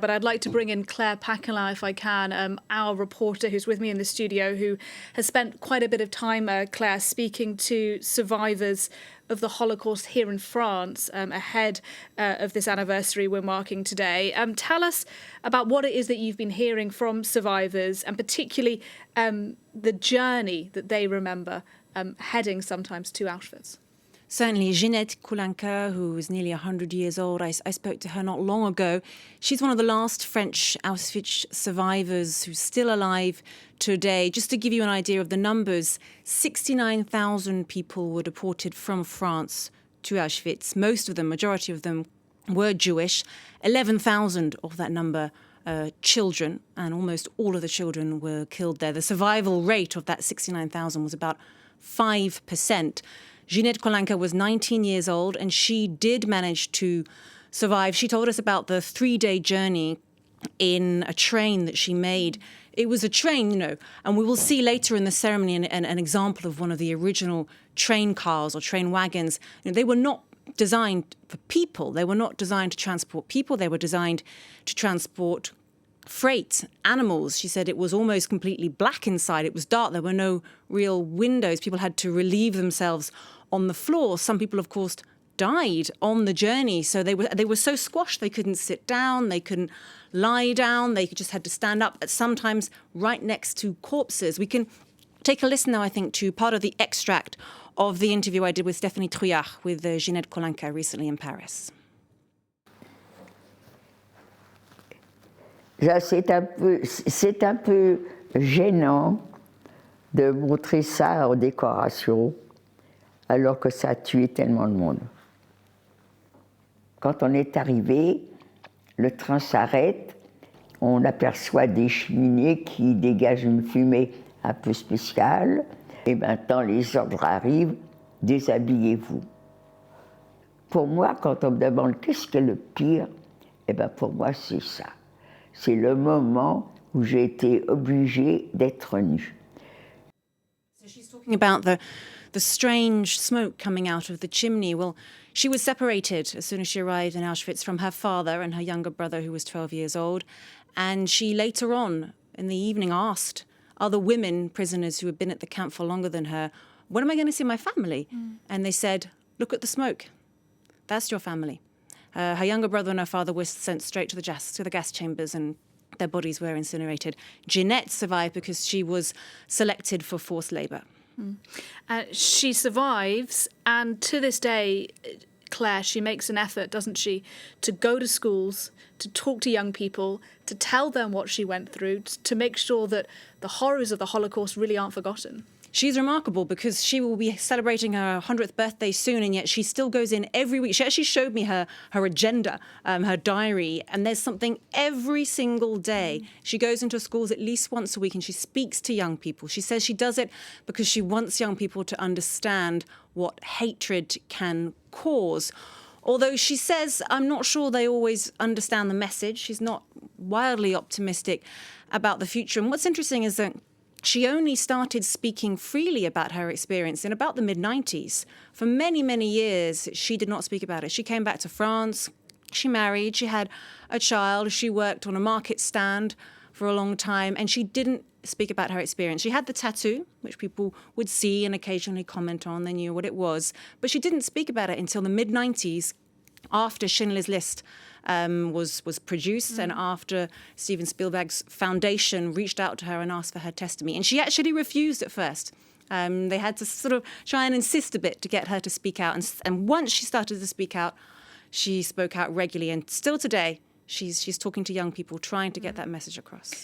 but I'd like to bring in Claire Paccalin, if I can, our reporter who's with me in the studio, who has spent quite a bit of time, Claire, speaking to survivors of the Holocaust here in France ahead of this anniversary we're marking today. Tell us about what it is that you've been hearing from survivors, and particularly the journey that they remember heading sometimes to Auschwitz. Certainly, Ginette Koulanka, who is nearly 100 years old, I spoke to her not long ago. She's one of the last French Auschwitz survivors who's still alive today. Just to give you an idea of the numbers, 69,000 people were deported from France to Auschwitz. Most of them, majority of them, were Jewish. 11,000 of that number children, and almost all of the children were killed there. The survival rate of that 69,000 was about 5%. Ginette Koulanka was 19 years old, and she did manage to survive. She told us about the 3-day journey in a train that she made. It was a train, and we will see later in the ceremony an example of one of the original train cars or train wagons. They were not designed for people. They were not designed to transport people. They were designed to transport freight, animals. She said it was almost completely black inside. It was dark. There were no real windows. People had to relieve themselves on the floor. Some people, of course, died on the journey. So they were so squashed they couldn't sit down, they couldn't lie down, they just had to stand up, sometimes right next to corpses. We can take a listen now, I think, to part of the extract of the interview I did with Stéphanie Trouillard with Ginette Koulanka recently in Paris. C'est un peu gênant de montrer ça en décoration alors que ça a tué tellement de monde. Quand on est arrivé, le train s'arrête, on aperçoit des cheminées qui dégagent une fumée un peu spéciale, et maintenant les ordres arrivent, déshabillez-vous. Pour moi, quand on me demande qu'est-ce qui est le pire, pour moi c'est ça. C'est le moment où j'ai été obligée d'être nue. So she's talking about the strange smoke coming out of the chimney. Well, she was separated as soon as she arrived in Auschwitz from her father and her younger brother, who was 12 years old. And she later on in the evening asked other women prisoners who had been at the camp for longer than her, when am I going to see my family? And they said, look at the smoke. That's your family. Her younger brother and her father were sent straight to the gas chambers, and their bodies were incinerated. Ginette survived because she was selected for forced labour. She survives, and to this day, Claire, she makes an effort, doesn't she, to go to schools, to talk to young people, to tell them what she went through, to make sure that the horrors of the Holocaust really aren't forgotten. She's remarkable because she will be celebrating her 100th birthday soon, and yet she still goes in every week. She actually showed me her agenda, her diary, and there's something every single day. She goes into schools at least once a week and she speaks to young people. She says she does it because she wants young people to understand what hatred can cause. Although she says, I'm not sure they always understand the message. She's not wildly optimistic about the future. And what's interesting is that she only started speaking freely about her experience in about the mid-90s. For many, many years, she did not speak about it. She came back to France, she married, she had a child, she worked on a market stand for a long time, and she didn't speak about her experience. She had the tattoo, which people would see and occasionally comment on. They knew what it was. But she didn't speak about it until the mid-90s, after Schindler's List was produced, and after Steven Spielberg's foundation reached out to her and asked for her testimony. And she actually refused at first. They had to sort of try and insist a bit to get her to speak out. And once she started to speak out, she spoke out regularly. And still today, she's talking to young people, trying to get that message across.